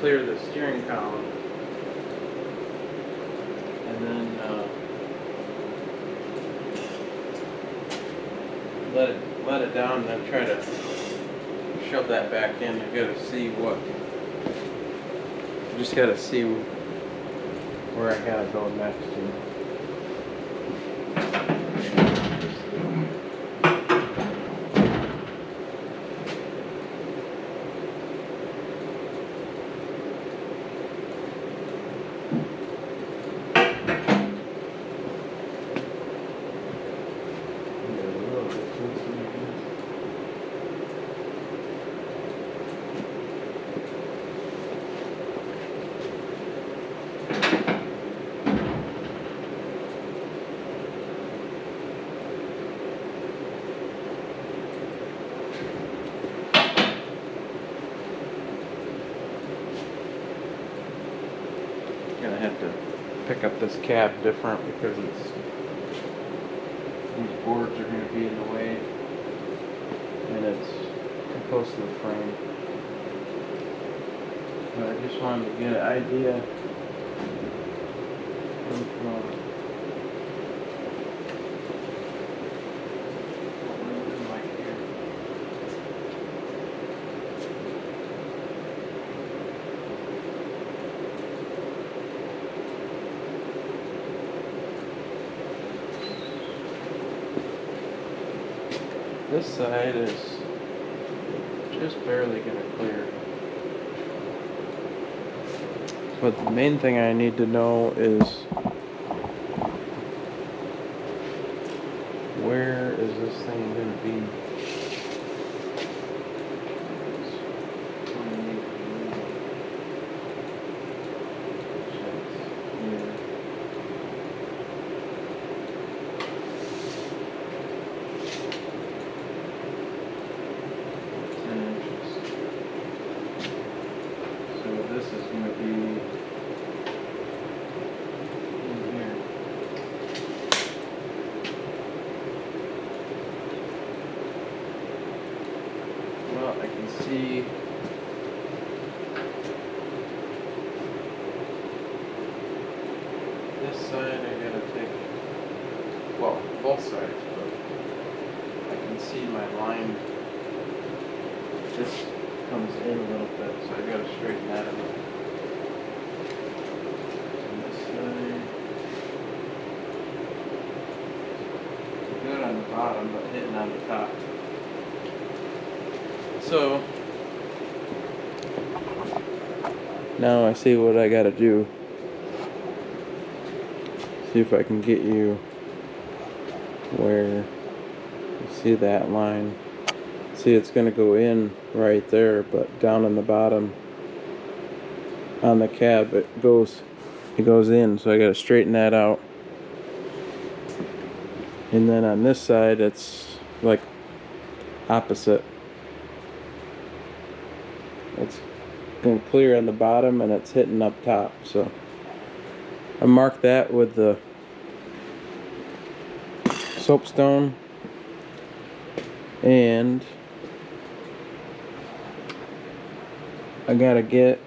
clear the steering column, and then let it down, and then try to shove that back in. I gotta see what. Just gotta see where I gotta go next to. Gonna have to pick up this cab different because these boards are gonna be in the way, and it's too close to the frame. But I just wanted to get an idea of this side is just barely gonna clear. But the main thing I need to know is where is this thing gonna be? This is going to be in here. Well, I can see this side. I gotta take, well, both sides, but I can see my line. This comes in a little bit, so I gotta straighten that out. And this side, good on the bottom, but hitting on the top. So now I see what I gotta do. See if I can get you where you see that line. See, it's going to go in right there, but down on the bottom on the cab it goes in, so I got to straighten that out. And then on this side it's like opposite. It's going to clear on the bottom and it's hitting up top, so I marked that with the soapstone, and I gotta get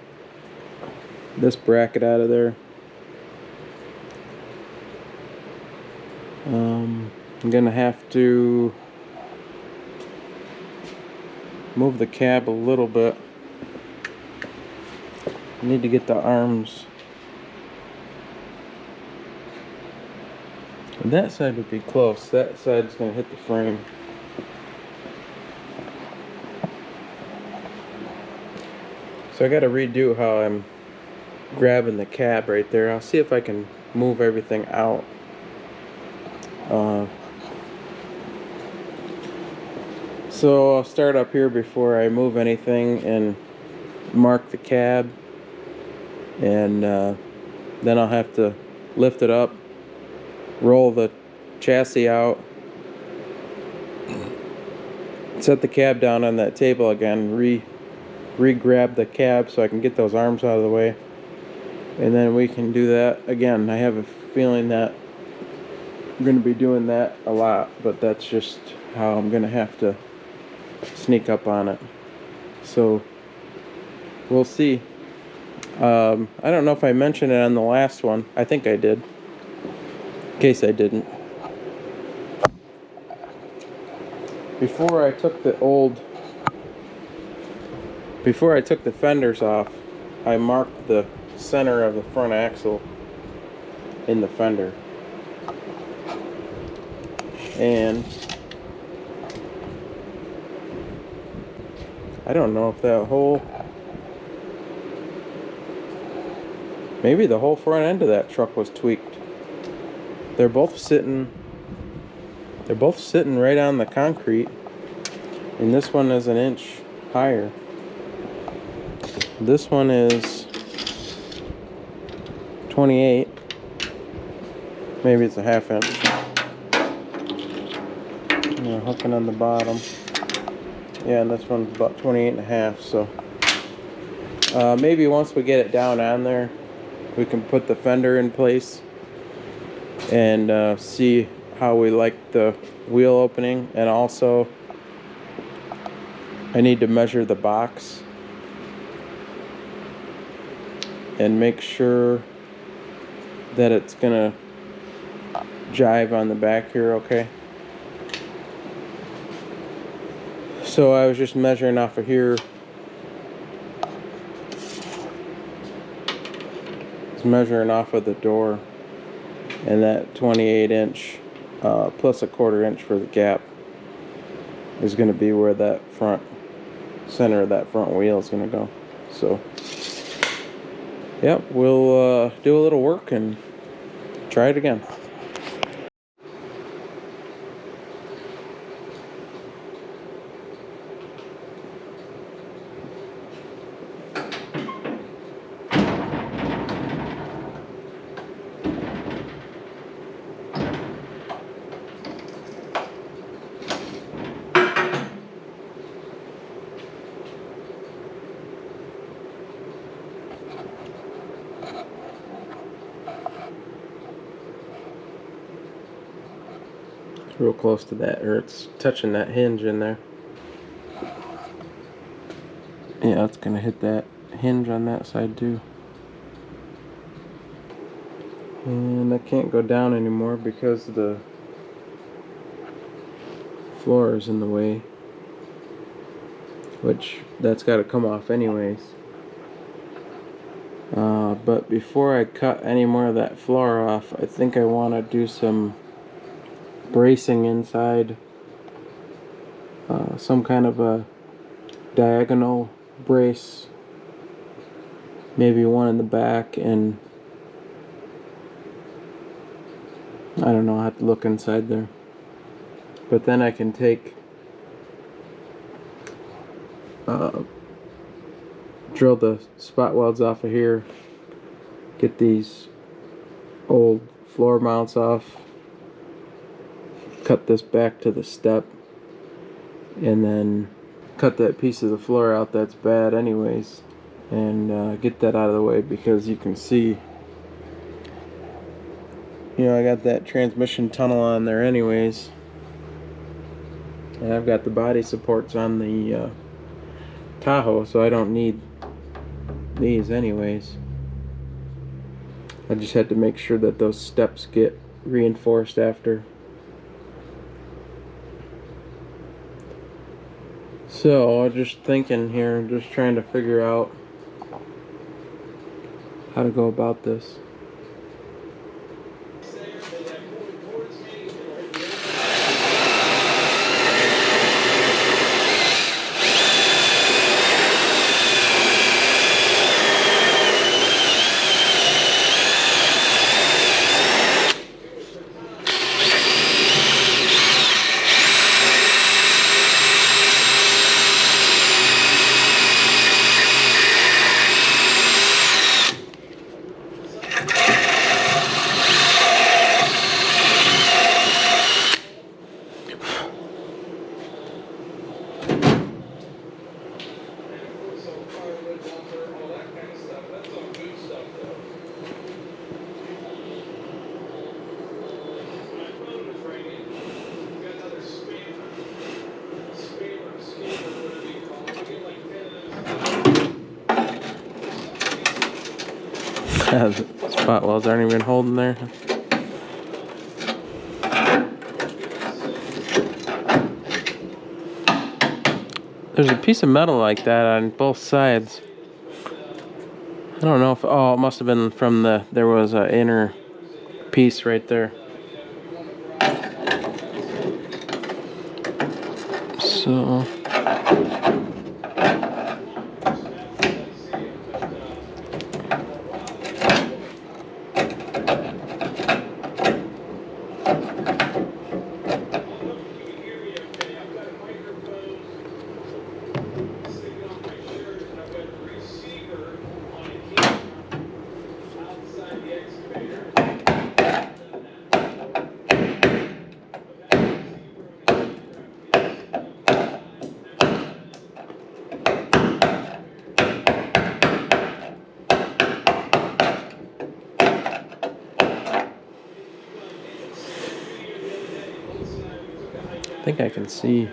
this bracket out of there. I'm gonna have to move the cab a little bit. I need to get the arms. And that side would be close. That side's gonna hit the frame. So I gotta redo how I'm grabbing the cab right there. I'll see if I can move everything out. So I'll start up here before I move anything and mark the cab, and then I'll have to lift it up, roll the chassis out, set the cab down on that table again, re-grab the cab so I can get those arms out of the way, and then we can do that again. I have a feeling that I'm going to be doing that a lot, but that's just how I'm going to have to sneak up on it. So we'll see. I don't know if I mentioned it on the last one. I think I did. In case I didn't. Before I took the fenders off, I marked the center of the front axle in the fender. And I don't know if that whole, maybe the whole front end of that truck was tweaked. They're both sitting right on the concrete, and this one is an inch higher. This one is 28. Maybe it's a half inch. Hooking on the bottom. Yeah, and this one's about 28 and a half. So maybe once we get it down on there, we can put the fender in place and see how we like the wheel opening. And also, I need to measure the box and make sure that it's gonna jive on the back here okay. So I was just measuring off of here. It's measuring off of the door, and that 28 inch plus a 1/4 inch for the gap is going to be where that center of that front wheel is going to go. So yep, we'll do a little work and try it again. Real close to that, or it's touching that hinge in there. Yeah, it's gonna hit that hinge on that side too. And I can't go down anymore because the floor is in the way, which that's got to come off anyways. But before I cut any more of that floor off, I think I want to do some bracing inside, some kind of a diagonal brace, maybe one in the back, and I don't know, I have to look inside there. But then I can take drill the spot welds off of here, get these old floor mounts off, cut this back to the step, and then cut that piece of the floor out that's bad anyways, and get that out of the way, because you can see, you know, I got that transmission tunnel on there anyways, and I've got the body supports on the Tahoe, so I don't need these anyways. I just had to make sure that those steps get reinforced after. So I'm just thinking here, just trying to figure out how to go about this. The spot welds aren't even holding there. There's a piece of metal like that on both sides. I don't know if, oh, it must have been from there was an inner piece right there. So I think I can see.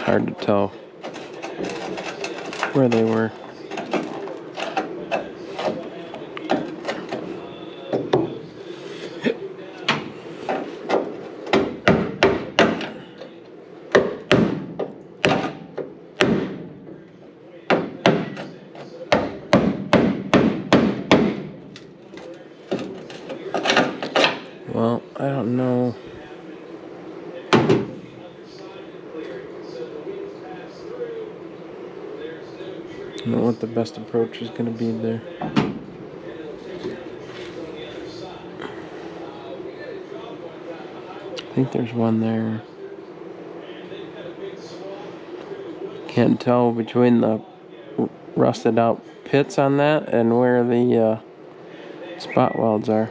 Hard to tell where they were. Well, I don't know. I don't know what the best approach is going to be there. I think there's one there. Can't tell between the rusted out pits on that and where the spot welds are.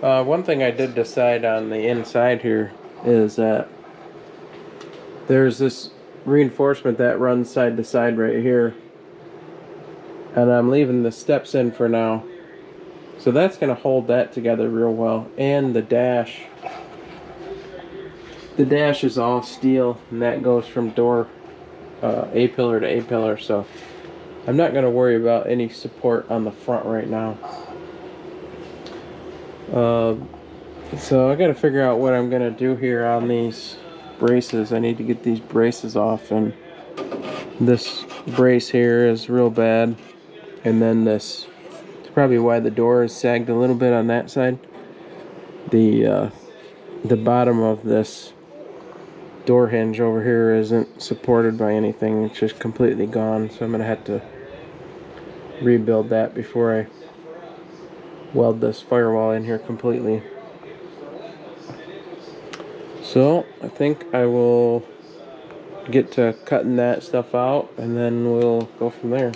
One thing I did decide on the inside here is that there's this reinforcement that runs side to side right here, and I'm leaving the steps in for now, so that's going to hold that together real well. And the dash is all steel, and that goes from door A pillar to A pillar, so I'm not going to worry about any support on the front right now. So I got to figure out what I'm going to do here on these braces. I need to get these braces off, and this brace here is real bad, and then this is probably why the door is sagged a little bit on that side. The bottom of this door hinge over here isn't supported by anything. It's just completely gone, so I'm gonna have to rebuild that before I weld this firewall in here completely. So I think I will get to cutting that stuff out, and then we'll go from there.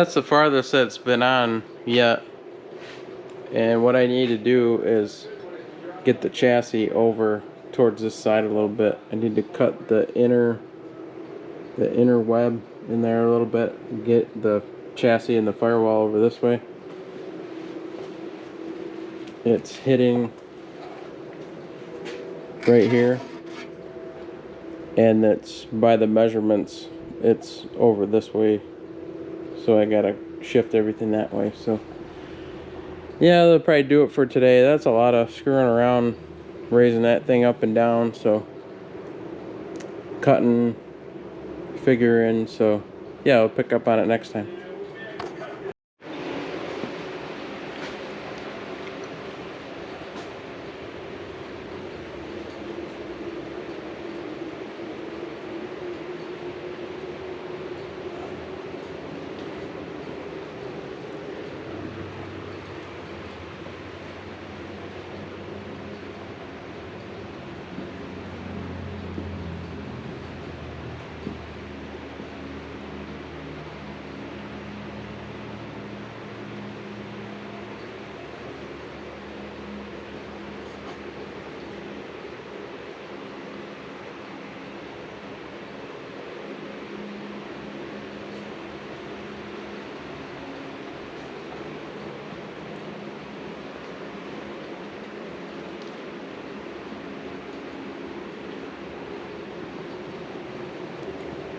that's the farthest that's been on yet. And what I need to do is get the chassis over towards this side a little bit. I need to cut the inner web in there a little bit, get the chassis and the firewall over this way. It's hitting right here, and it's by the measurements it's over this way, so I gotta shift everything that way. So yeah, they'll probably do it for today. That's a lot of screwing around raising that thing up and down, so cutting, figuring. So yeah, I'll pick up on it next time.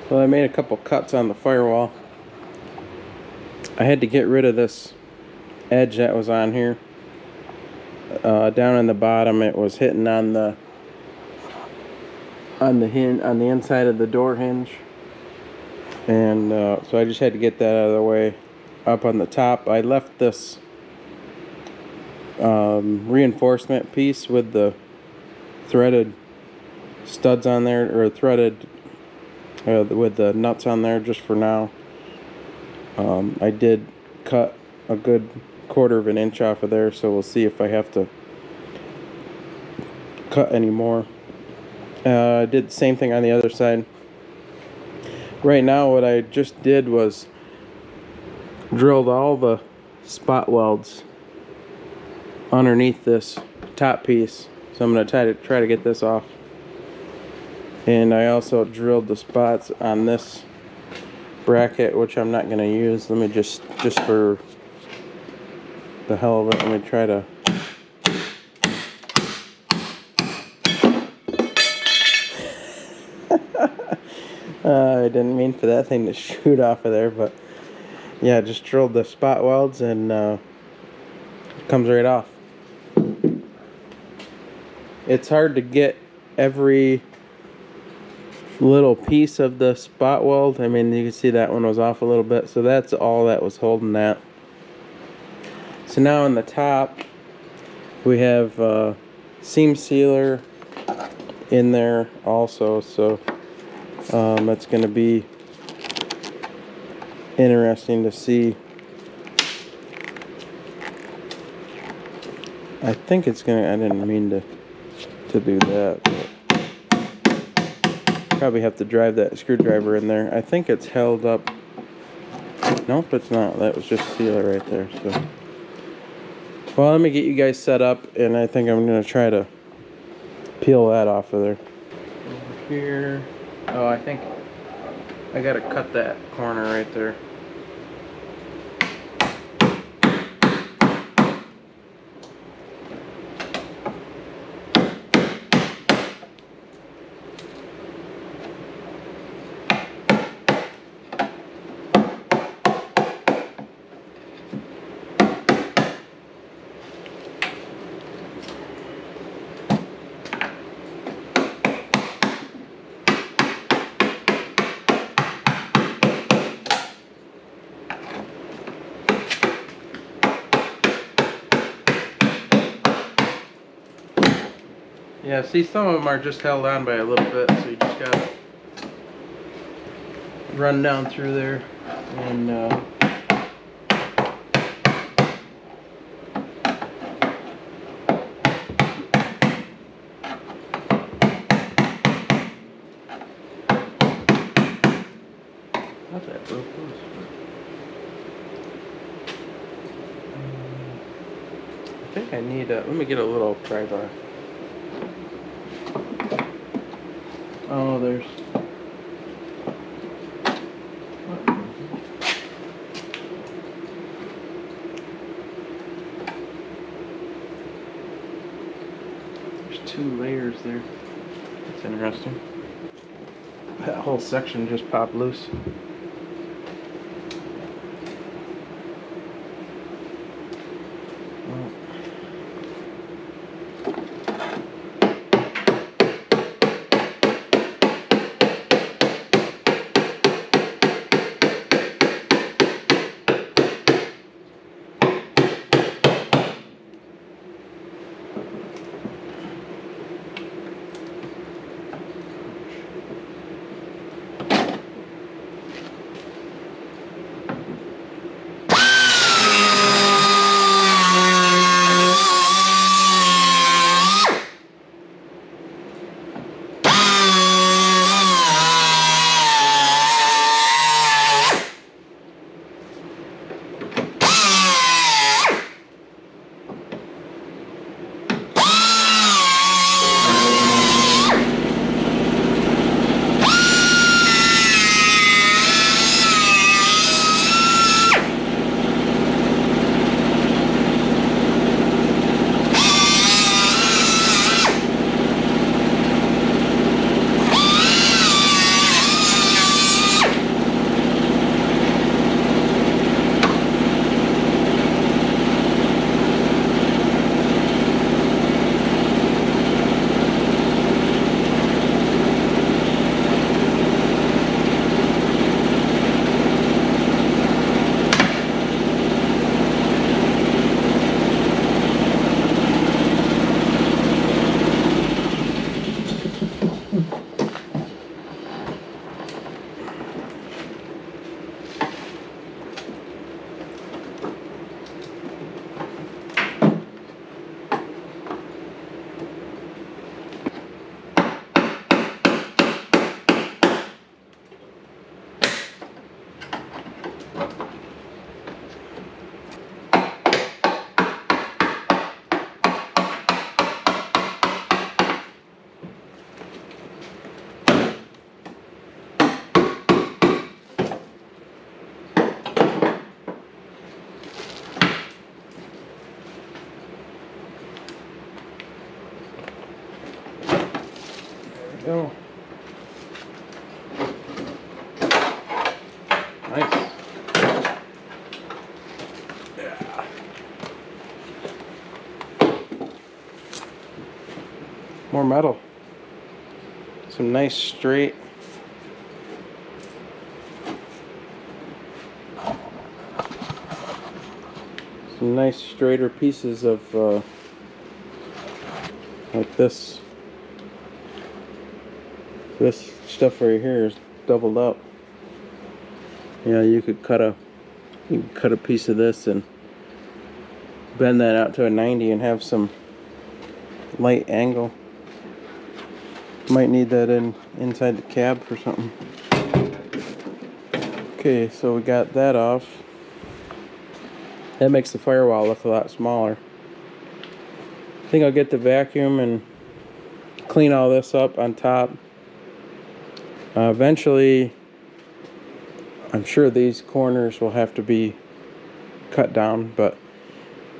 So I made a couple cuts on the firewall. I had to get rid of this edge that was on here. Down in the bottom, it was hitting on the hinge, on the inside of the door hinge, and so I just had to get that out of the way. Up on the top, I left this reinforcement piece with the threaded studs on there, or threaded with the nuts on there, just for now. I did cut a good 1/4 of an inch off of there, so we'll see if I have to cut any more. I did the same thing on the other side. Right now what I just did was drilled all the spot welds underneath this top piece, so I'm going to try to get this off. And I also drilled the spots on this bracket, which I'm not going to use. Let me just for the hell of it, let me try to I didn't mean for that thing to shoot off of there, but yeah, just drilled the spot welds, and it comes right off. It's hard to get every little piece of the spot weld. I mean, you can see that one was off a little bit, so that's all that was holding that. So now on the top we have seam sealer in there also, so that's going to be interesting to see. I think it's gonna, I didn't mean to do that, but probably have to drive that screwdriver in there. I think it's held up. Nope, it's not. That was just sealer right there. So, well, let me get you guys set up, and I think I'm gonna try to peel that off of there. Over here. Oh, I think I gotta cut that corner right there. Yeah, see, some of them are just held on by a little bit, so you just gotta run down through there and how's that broke loose? I think I need a, let me get a little pry bar. Oh, there's, two layers there. That's interesting. That whole section just popped loose. Go. Nice. Yeah. More metal. Some nice straight. Some nice straighter pieces of like this. This stuff right here is doubled up. Yeah, you could cut a piece of this and bend that out to a 90 and have some light angle. Might need that inside the cab for something. Okay, so we got that off. That makes the firewall look a lot smaller. I think I'll get the vacuum and clean all this up on top. Eventually, I'm sure these corners will have to be cut down, but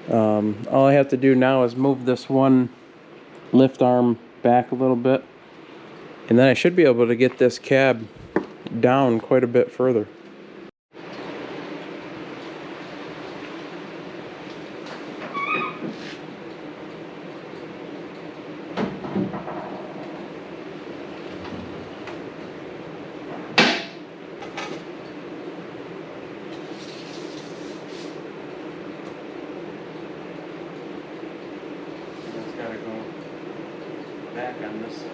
all I have to do now is move this one lift arm back a little bit, and then I should be able to get this cab down quite a bit further. Back on this side.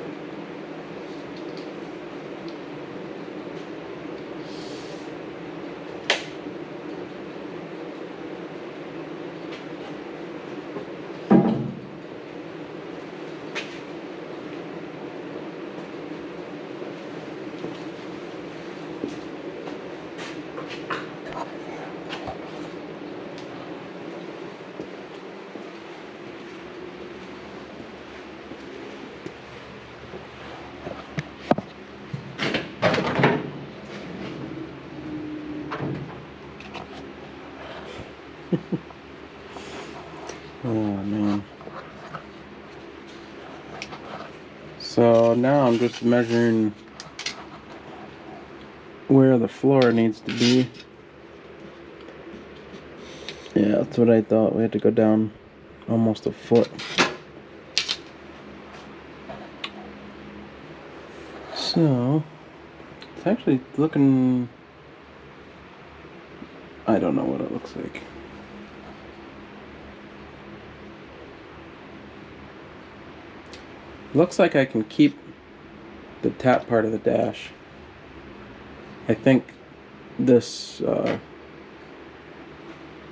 Oh man. So now I'm just measuring where the floor needs to be. Yeah, that's what I thought. We had to go down almost a foot. So it's actually looking, I don't know what it looks like. Looks like I can keep the top part of the dash. I think this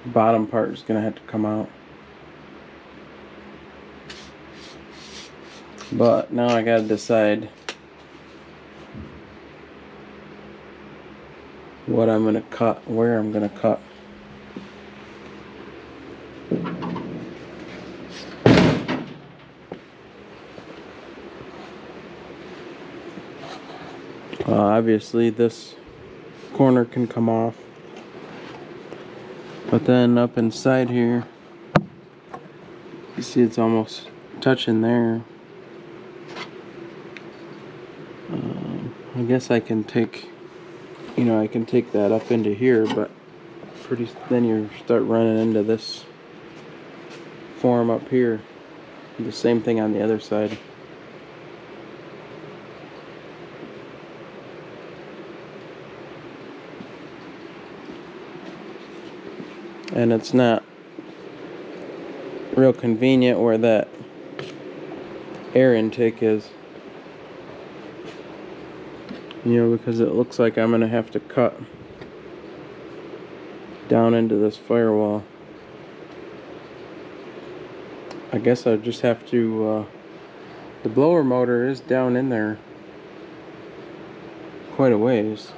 bottom part is gonna have to come out. But now I gotta decide what I'm gonna cut, where I'm gonna cut. Obviously this corner can come off, but then up inside here, you see it's almost touching there. I guess I can take, I can take that up into here, but then you start running into this form up here. The same thing on the other side. And it's not real convenient where that air intake is. Because it looks like I'm gonna have to cut down into this firewall. I guess I just have to, the blower motor is down in there quite a ways.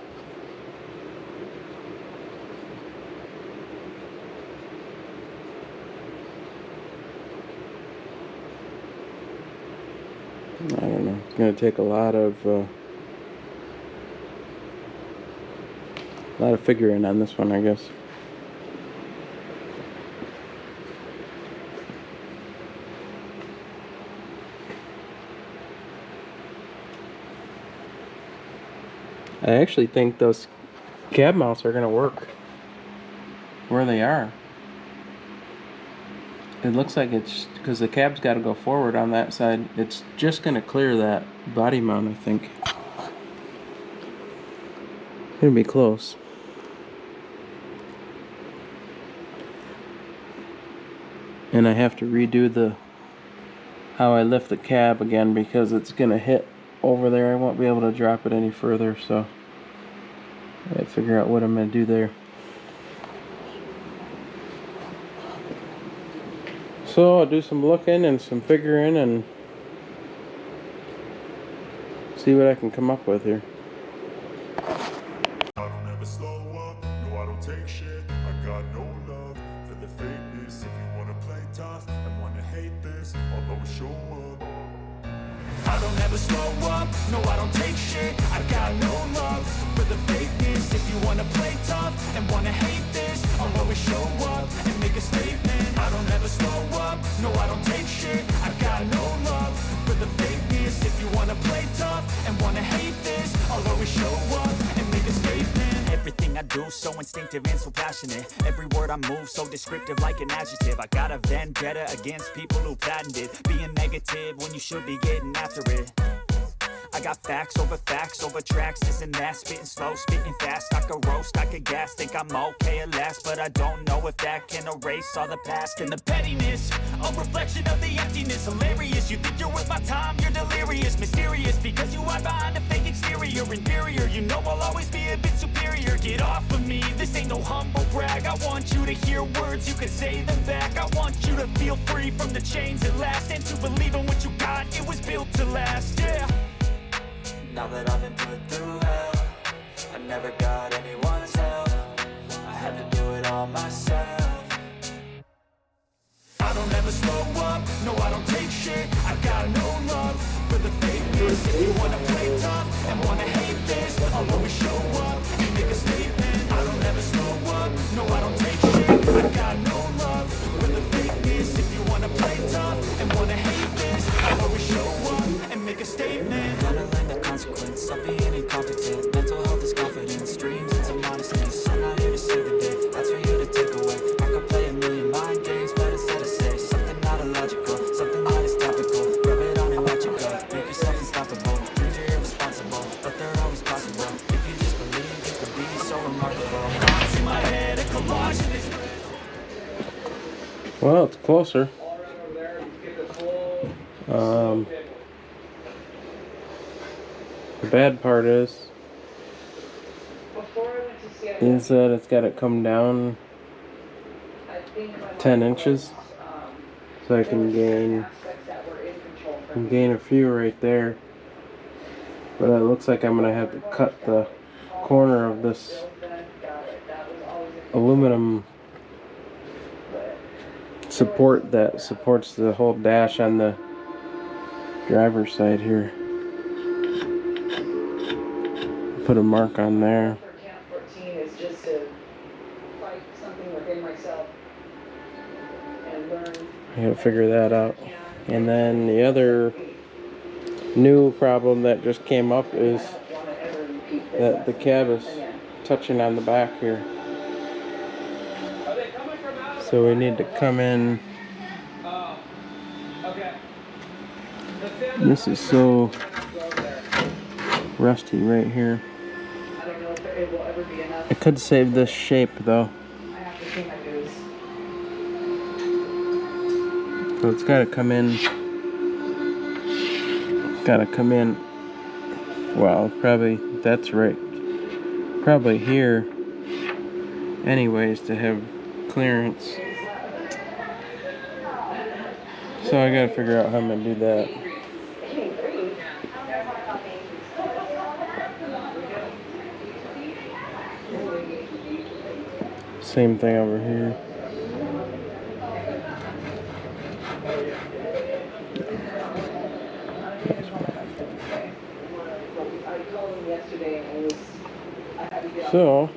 I don't know, it's gonna take a lot of figuring on this one, I guess. I actually think those cab mounts are gonna work where they are. It looks like it's, because the cab's got to go forward on that side, it's just gonna clear that body mount, I think. It'll be close. And I have to redo how I lift the cab again, because it's gonna hit over there. I won't be able to drop it any further, so I gotta figure out what I'm gonna do there. So I'll do some looking and some figuring and see what I can come up with here. I don't ever slow up, no I don't take shit. I got no love for the fakeness. If you wanna play tough and wanna hate this, I'll always show up. I don't ever slow up, no I don't take shit. I got no love for the fakeness. If you wanna play tough and wanna hate this, I'll always show up and make a statement. I don't ever slow up, no I don't take shit. I got no love for the fakeness. If you wanna play tough and wanna hate this, I'll always show up and make a statement. Everything I do so instinctive and so passionate. Every word I move so descriptive like an adjective. I got a vendetta against people who patented being negative when you should be getting after it. I got facts over tracks, this and that. Spitting slow, spitting fast. I could roast, I could gas. Think I'm okay at last, but I don't know if that can erase all the past. And the pettiness, a reflection of the emptiness. Hilarious, you think you're worth my time, you're delirious. Mysterious, because you hide behind a fake exterior. Inferior, you know I'll always be a bit superior. Get off of me, this ain't no humble brag. I want you to hear words, you can say them back. I want you to feel free from the chains at last, and to believe in what you got, it was built to last, yeah. Now that I've been put through hell, I never got anyone's help. I had to do it all myself. I don't ever slow up, no I don't take shit. I got no love for the fakeness. If you wanna play tough and wanna hate this, I'll always show up and make a statement. I don't ever slow up, no I don't take shit. I got no stop being incompetent. Mental health is confidence, dreams and some honestness. I'm not here to save the day, that's for you to take away. I could play a million mind games, but instead of say something not illogical, something that is topical. Rub it on and watch it go, make yourself unstoppable. Dreams are irresponsible, but they're always possible. If you just believe, you could be so remarkable. Thoughts in my head, a collage in this. Well, it's closer. The bad part is that it's got to come down 10 inches, so I can gain a few right there. But it looks like I'm gonna have to cut the corner of this aluminum support that supports the whole dash on the driver's side here. Put a mark on there. I gotta figure that out. And then the other new problem that just came up is that the cab is touching on the back here. So we need to come in. This is so rusty right here. I could save this shape though. So it's gotta come in. Well, probably that's right. Probably here anyways to have clearance. So I gotta figure out how I'm gonna do that. Same thing over here. So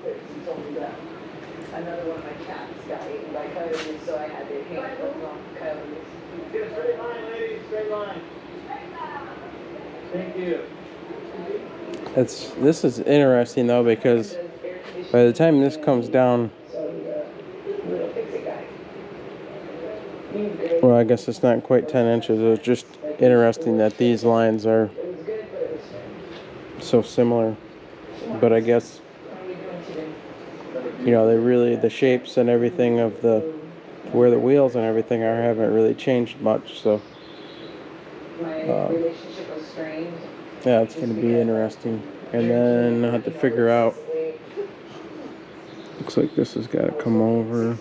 another one of my cats got eaten by coyotes, so I had to hang it from coyotes. Get a straight line, ladies, straight line. Thank you. This is interesting though, because by the time this comes down, well, I guess it's not quite 10 inches. It's just interesting that these lines are so similar. But I guess, you know, the shapes and everything of where the wheels and everything are haven't really changed much. So, yeah, it's going to be interesting. And then I have to figure out, looks like this has got to come over.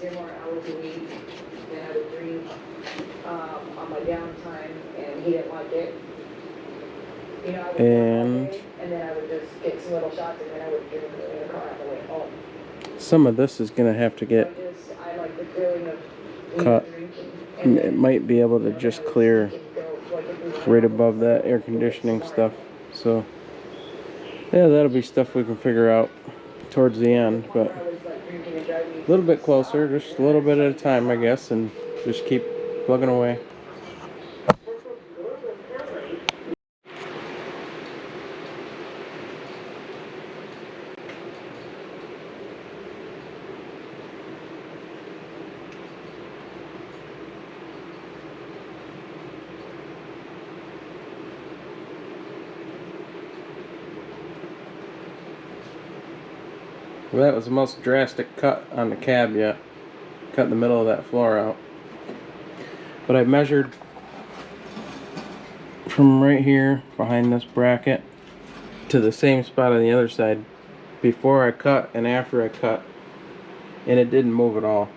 And then I would just get some little shots, and then I would give him the car on the way home. Some of this is going to have to get cut. It might be able to just clear right above that air conditioning stuff. So, yeah, that'll be stuff we can figure out towards the end. But a little bit closer, just a little bit at a time, I guess, and just keep plugging away. Well, that was the most drastic cut on the cab yet. Cut the middle of that floor out. But I measured from right here behind this bracket to the same spot on the other side before I cut and after I cut, and it didn't move at all.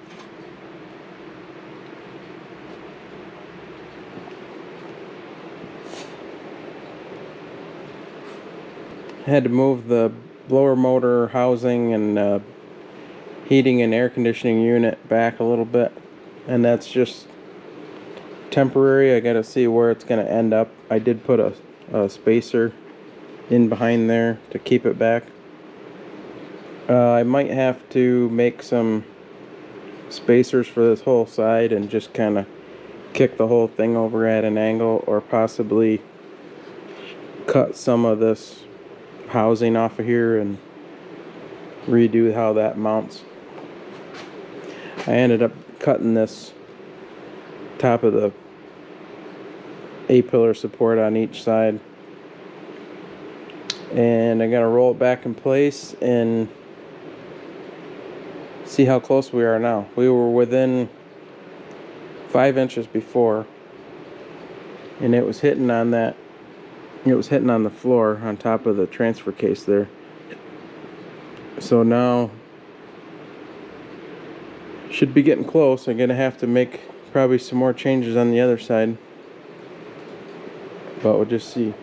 I had to move the blower motor housing and heating and air conditioning unit back a little bit, and that's just temporary. I gotta see where it's gonna end up. I did put a spacer in behind there to keep it back. I might have to make some spacers for this whole side and just kind of kick the whole thing over at an angle, or possibly cut some of this housing off of here and redo how that mounts. I ended up cutting this top of the A-pillar support on each side, and I'm gonna roll it back in place and see how close we are now. We were within 5 inches before, and it was hitting on that. It was hitting on the floor on top of the transfer case there. So now should be getting close. I'm gonna have to make probably some more changes on the other side, but we'll just see.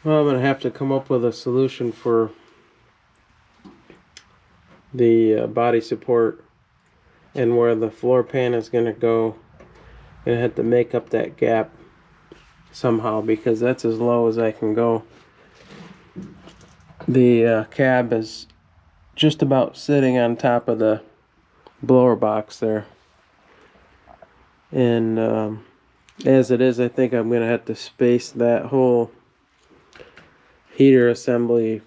Well, I'm going to have to come up with a solution for the body support and where the floor pan is going to go. Going to have to make up that gap somehow because that's as low as I can go. The cab is just about sitting on top of the blower box there. And as it is, I think I'm going to have to space that whole heater assembly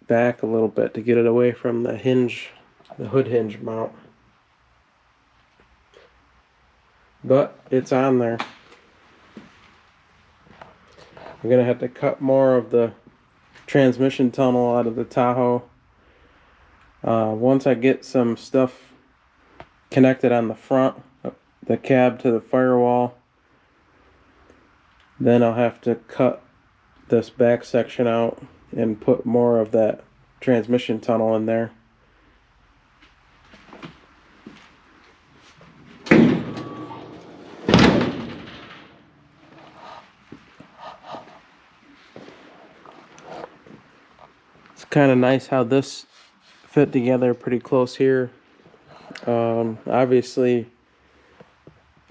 back a little bit to get it away from the hinge, the hood hinge mount. But it's on there. I'm going to have to cut more of the transmission tunnel out of the Tahoe. Once I get some stuff connected on the front, the cab to the firewall, then I'll have to cut this back section out and put more of that transmission tunnel in there. It's kind of nice how this fit together pretty close here. Obviously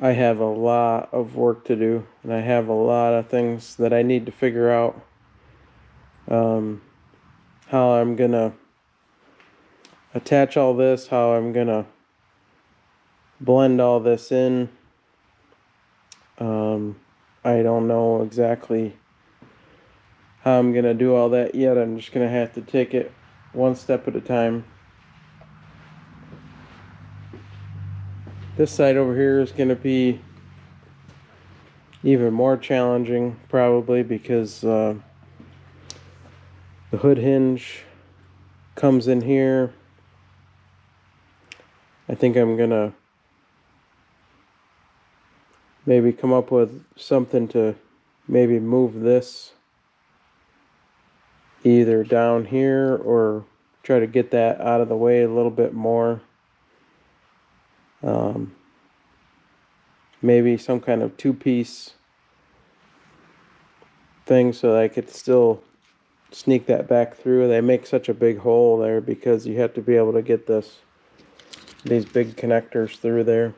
I have a lot of work to do, and I have a lot of things that I need to figure out. How I'm gonna attach all this, how I'm gonna blend all this in. I don't know exactly how I'm gonna do all that yet. I'm just gonna have to take it one step at a time. This side over here is gonna be even more challenging probably because the hood hinge comes in here. I think I'm gonna maybe come up with something to maybe move this either down here or try to get that out of the way a little bit more. Maybe some kind of two-piece thing so that I could still sneak that back through. They make such a big hole there because you have to be able to get these big connectors through there.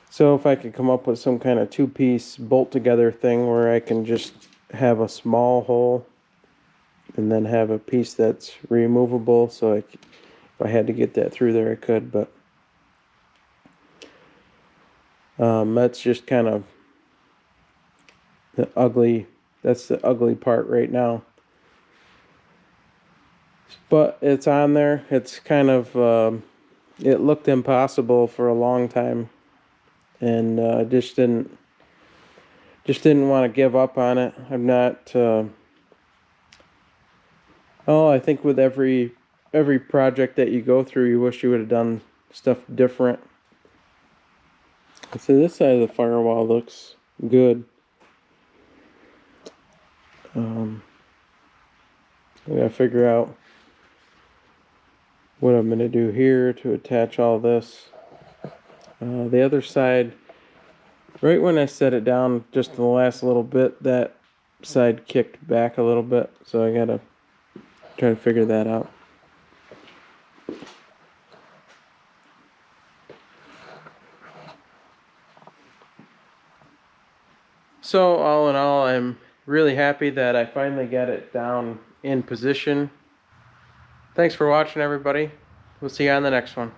So if I could come up with some kind of two-piece bolt together thing where I can just have a small hole and then have a piece that's removable, so if I had to get that through there I could, but that's just kind of that's the ugly part right now. But it's on there. It's kind of, it looked impossible for a long time. And I just didn't want to give up on it. I'm not, I think with every project that you go through, you wish you would have done stuff different. So this side of the firewall looks good. I gotta figure out what I'm gonna do here to attach all this. The other side, right when I set it down, just the last little bit, that side kicked back a little bit, so I gotta try to figure that out. So all in all, I'm really happy that I finally got it down in position. Thanks for watching, everybody. We'll see you on the next one.